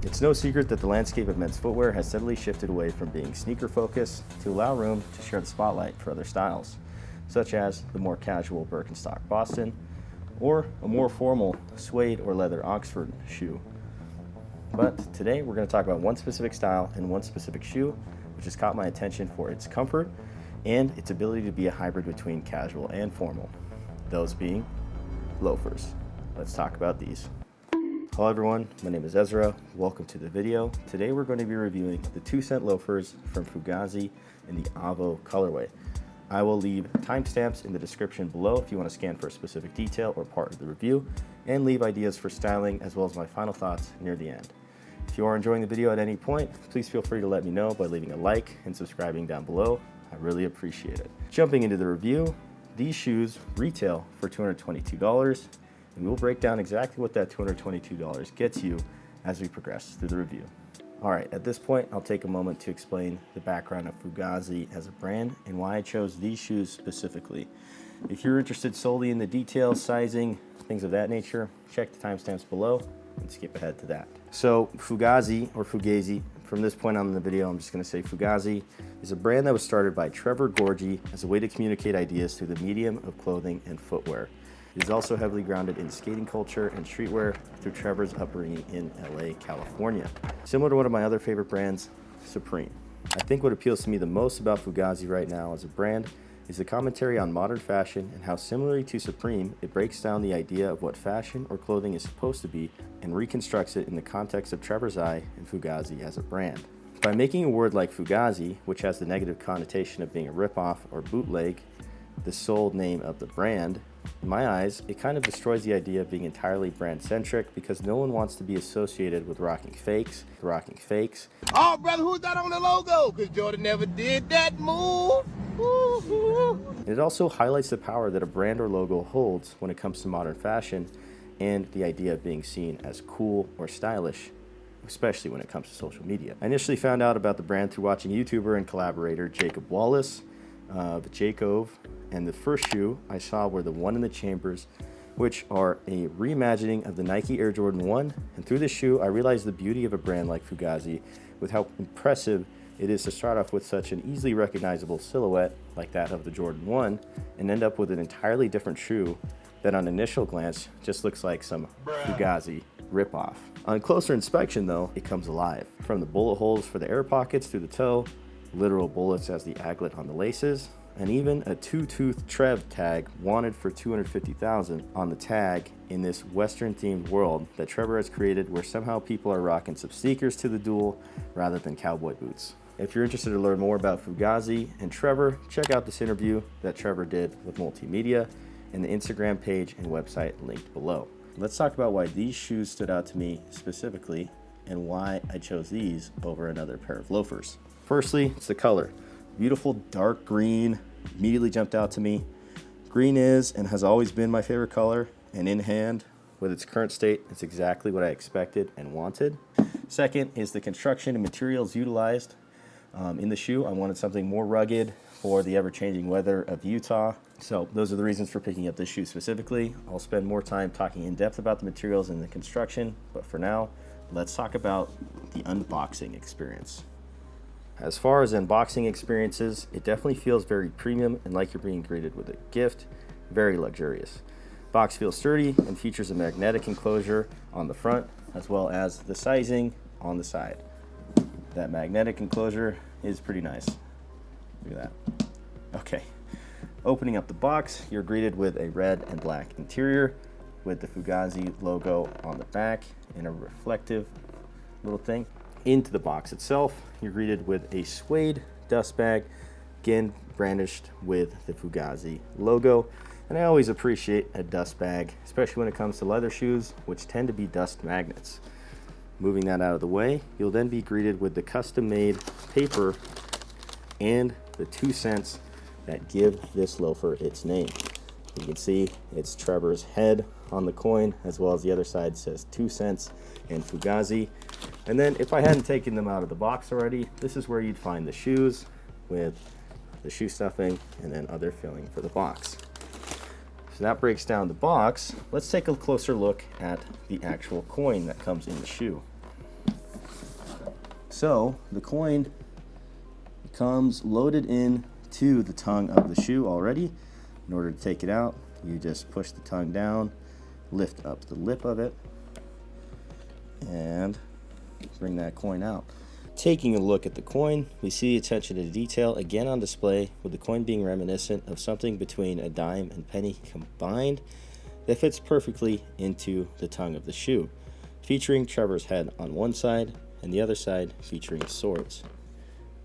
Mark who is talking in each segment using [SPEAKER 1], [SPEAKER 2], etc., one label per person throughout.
[SPEAKER 1] It's no secret that the landscape of men's footwear has steadily shifted away from being sneaker focused to allow room to share the spotlight for other styles, such as the more casual Birkenstock Boston or a more formal suede or leather Oxford shoe. But today we're going to talk about one specific style and one specific shoe which has caught my attention for its comfort and its ability to be a hybrid between casual and formal, those being loafers. Let's talk about these. Hello everyone, my name is Ezra. Welcome to the video. Today we're going to be reviewing the 2 Cent Loafers from Fugazi in the Avo colorway. I will leave timestamps in the description below if you want to scan for a specific detail or part of the review, and leave ideas for styling as well as my final thoughts near the end. If you are enjoying the video at any point, please feel free to let me know by leaving a like and subscribing down below. I really appreciate it. Jumping into the review, these shoes retail for $222, and we'll break down exactly what that $222 gets you as we progress through the review. All right, at this point, I'll take a moment to explain the background of Fugazi as a brand and why I chose these shoes specifically. If you're interested solely in the details, sizing, things of that nature, check the timestamps below and skip ahead to that. So Fugazi, or Fugazi, from this point on in the video, I'm just gonna say Fugazi, is a brand that was started by Trevor Gorgie as a way to communicate ideas through the medium of clothing and footwear. It is also heavily grounded in skating culture and streetwear through Trevor's upbringing in LA, California. Similar to one of my other favorite brands, Supreme. I think what appeals to me the most about Fugazi right now as a brand is the commentary on modern fashion and how, similarly to Supreme, it breaks down the idea of what fashion or clothing is supposed to be and reconstructs it in the context of Trevor's eye and Fugazi as a brand. By making a word like Fugazi, which has the negative connotation of being a ripoff or bootleg, the sole name of the brand, in my eyes, it kind of destroys the idea of being entirely brand-centric because no one wants to be associated with rocking fakes.
[SPEAKER 2] Oh, brother, who's that on the logo? Because Jordan never did that move.
[SPEAKER 1] And it also highlights the power that a brand or logo holds when it comes to modern fashion and the idea of being seen as cool or stylish, especially when it comes to social media. I initially found out about the brand through watching YouTuber and collaborator Jacob Wallace, and the first shoe I saw were the One in the Chambers, which are a reimagining of the Nike Air Jordan 1. And through this shoe, I realized the beauty of a brand like Fugazi with how impressive it is to start off with such an easily recognizable silhouette like that of the Jordan 1 and end up with an entirely different shoe that on initial glance just looks like some Fugazi ripoff. On closer inspection though, it comes alive. From the bullet holes for the air pockets through the toe, literal bullets as the aglet on the laces, and even a two-tooth Trev tag wanted for $250,000 on the tag in this Western themed world that Trevor has created, where somehow people are rocking some sneakers to the duel rather than cowboy boots. If you're interested to learn more about Fugazi and Trevor, check out this interview that Trevor did with Multimedia and the Instagram page and website linked below. Let's talk about why these shoes stood out to me specifically and why I chose these over another pair of loafers. Firstly, it's the color. Beautiful dark green immediately jumped out to me. Green is and has always been my favorite color, and in hand with its current state, it's exactly what I expected and wanted. Second is the construction and materials utilized in the shoe. I wanted something more rugged for the ever-changing weather of Utah. So those are the reasons for picking up this shoe specifically. I'll spend more time talking in depth about the materials and the construction, but for now, let's talk about the unboxing experience. As far as unboxing experiences, it definitely feels very premium and like you're being greeted with a gift. Very luxurious. Box feels sturdy and features a magnetic enclosure on the front as well as the sizing on the side. That magnetic enclosure is pretty nice. Look at that. Okay. Opening up the box, you're greeted with a red and black interior with the Fugazi logo on the back in a reflective little thing. Into the box itself, you're greeted with a suede dust bag, again brandished with the Fugazi logo. And I always appreciate a dust bag, especially when it comes to leather shoes, which tend to be dust magnets. Moving that out of the way, you'll then be greeted with the custom-made paper and the 2 cents that give this loafer its name. You can see it's Trevor's head on the coin, as well as the other side says 2 cents and Fugazi. And then if I hadn't taken them out of the box already, this is where you'd find the shoes with the shoe stuffing and then other filling for the box. So that breaks down the box. Let's take a closer look at the actual coin that comes in the shoe. So the coin comes loaded in to the tongue of the shoe already. In order to take it out, you just push the tongue down, lift up the lip of it, and bring that coin out. Taking a look at the coin, we see attention to detail again on display, with the coin being reminiscent of something between a dime and penny combined that fits perfectly into the tongue of the shoe, featuring Trevor's head on one side and the other side featuring swords.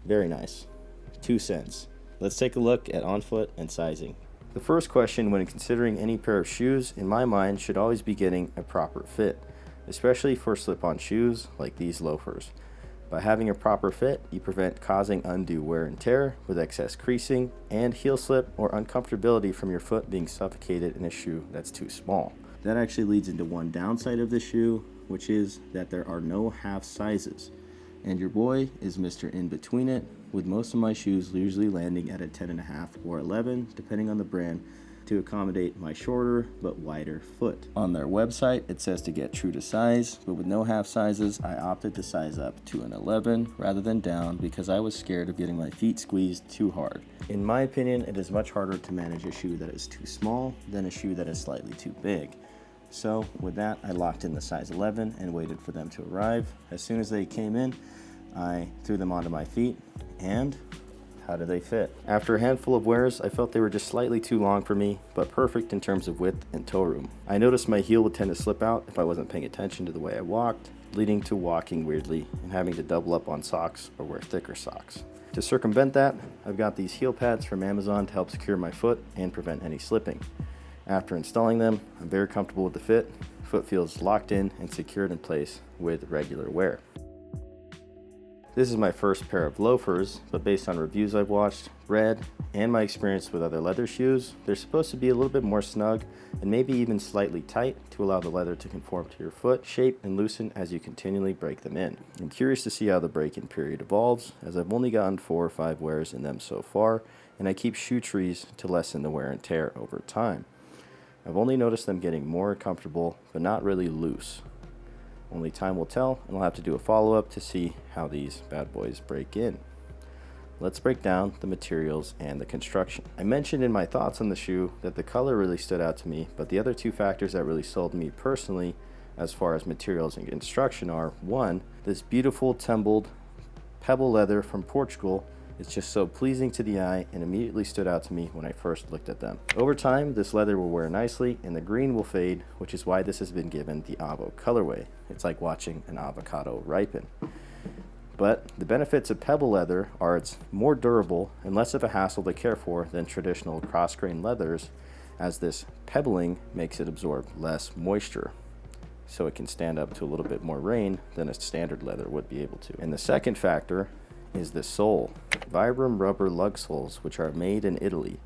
[SPEAKER 1] Very nice. 2 cents. Let's take a look at on foot and sizing. The first question when considering any pair of shoes, in my mind, should always be getting a proper fit, especially for slip-on shoes like these loafers. By having a proper fit, you prevent causing undue wear and tear with excess creasing and heel slip or uncomfortability from your foot being suffocated in a shoe that's too small. That actually leads into one downside of the shoe, which is that there are no half sizes. And your boy is Mr. In Between It, with most of my shoes usually landing at a 10.5 or 11, depending on the brand, to accommodate my shorter but wider foot. On their website, it says to get true to size, but with no half sizes, I opted to size up to an 11 rather than down because I was scared of getting my feet squeezed too hard. In my opinion, it is much harder to manage a shoe that is too small than a shoe that is slightly too big. So with that, I locked in the size 11 and waited for them to arrive. As soon as they came in, I threw them onto my feet, and how do they fit? After a handful of wears, I felt they were just slightly too long for me, but perfect in terms of width and toe room. I noticed my heel would tend to slip out if I wasn't paying attention to the way I walked, leading to walking weirdly and having to double up on socks or wear thicker socks. To circumvent that, I've got these heel pads from Amazon to help secure my foot and prevent any slipping. After installing them, I'm very comfortable with the fit. Foot feels locked in and secured in place with regular wear. This is my first pair of loafers, but based on reviews I've watched, read, and my experience with other leather shoes, they're supposed to be a little bit more snug and maybe even slightly tight to allow the leather to conform to your foot shape and loosen as you continually break them in. I'm curious to see how the break-in period evolves, as I've only gotten 4 or 5 wears in them so far, and I keep shoe trees to lessen the wear and tear over time. I've only noticed them getting more comfortable, but not really loose. Only time will tell, and I'll have to do a follow-up to see how these bad boys break in. Let's break down the materials and the construction. I mentioned in my thoughts on the shoe that the color really stood out to me, but the other 2 factors that really sold me personally as far as materials and construction are, 1, this beautiful tumbled pebble leather from Portugal. It's just so pleasing to the eye and immediately stood out to me when I first looked at them. Over time, this leather will wear nicely and the green will fade, which is why this has been given the Avo colorway. It's like watching an avocado ripen. But the benefits of pebble leather are it's more durable and less of a hassle to care for than traditional cross-grain leathers, as this pebbling makes it absorb less moisture, so it can stand up to a little bit more rain than a standard leather would be able to. And the second factor is the sole. Vibram rubber lug soles, which are made in Italy.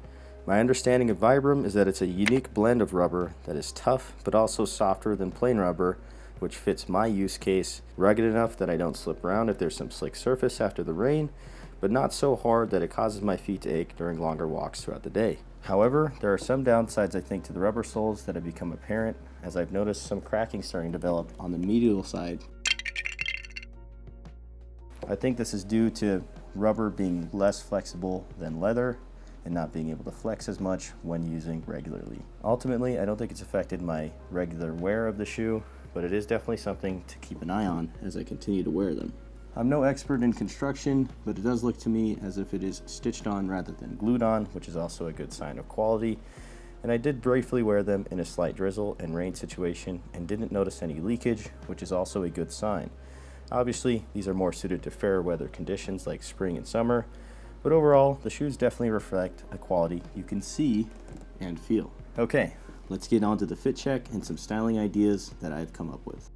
[SPEAKER 1] My understanding of Vibram is that it's a unique blend of rubber that is tough but also softer than plain rubber, which fits my use case, rugged enough that I don't slip around if there's some slick surface after the rain, but not so hard that it causes my feet to ache during longer walks throughout the day. However, there are some downsides I think to the rubber soles that have become apparent, as I've noticed some cracking starting to develop on the medial side. I think this is due to rubber being less flexible than leather and not being able to flex as much when using regularly. Ultimately, I don't think it's affected my regular wear of the shoe, but it is definitely something to keep an eye on as I continue to wear them. I'm no expert in construction, but it does look to me as if it is stitched on rather than glued on, which is also a good sign of quality. And I did briefly wear them in a slight drizzle and rain situation and didn't notice any leakage, which is also a good sign. Obviously, these are more suited to fair weather conditions like spring and summer, but overall, the shoes definitely reflect a quality you can see and feel. Okay, let's get on to the fit check and some styling ideas that I've come up with.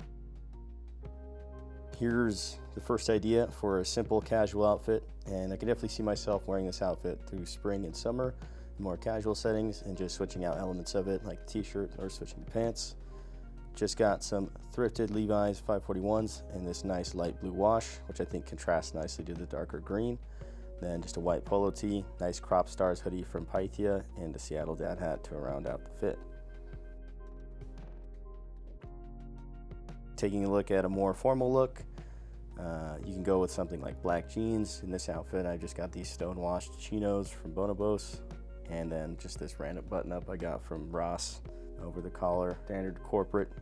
[SPEAKER 1] Here's the first idea for a simple casual outfit, and I can definitely see myself wearing this outfit through spring and summer, in more casual settings, and just switching out elements of it like the t-shirt or switching to pants. Just got some thrifted Levi's 541s in this nice light blue wash, which I think contrasts nicely to the darker green. Then just a white polo tee, nice crop stars hoodie from Pythia, and a Seattle dad hat to round out the fit. Taking a look at a more formal look, You can go with something like black jeans. In this outfit, I just got these stone-washed chinos from Bonobos, and then just this random button-up I got from Ross over the collar, standard corporate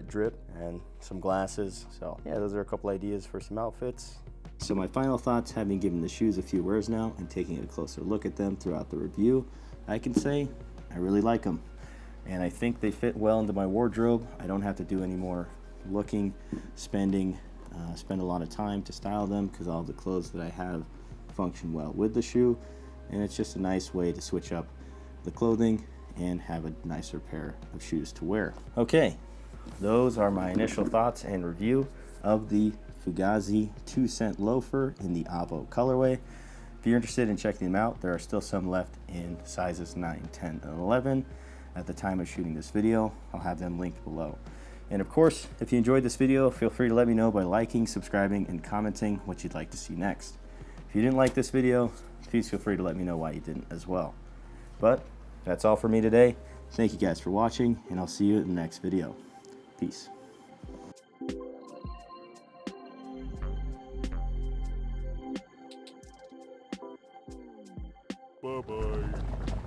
[SPEAKER 1] drip, and some glasses. So yeah, those are a couple ideas for some outfits. So my final thoughts, having given the shoes a few wears now and taking a closer look at them throughout the review, I can say I really like them. And I think they fit well into my wardrobe. I don't have to do any more looking, spend a lot of time to style them, because all the clothes that I have function well with the shoe. And it's just a nice way to switch up the clothing and have a nicer pair of shoes to wear. Okay, those are my initial thoughts and review of the Fugazi 2 Cent Loafer in the Avo colorway. If you're interested in checking them out, there are still some left in sizes 9, 10, and 11 at the time of shooting this video. I'll have them linked below. And of course, if you enjoyed this video, feel free to let me know by liking, subscribing, and commenting what you'd like to see next. If you didn't like this video, please feel free to let me know why you didn't as well. But that's all for me today. Thank you guys for watching, and I'll see you in the next video. Peace.
[SPEAKER 2] Bye-bye.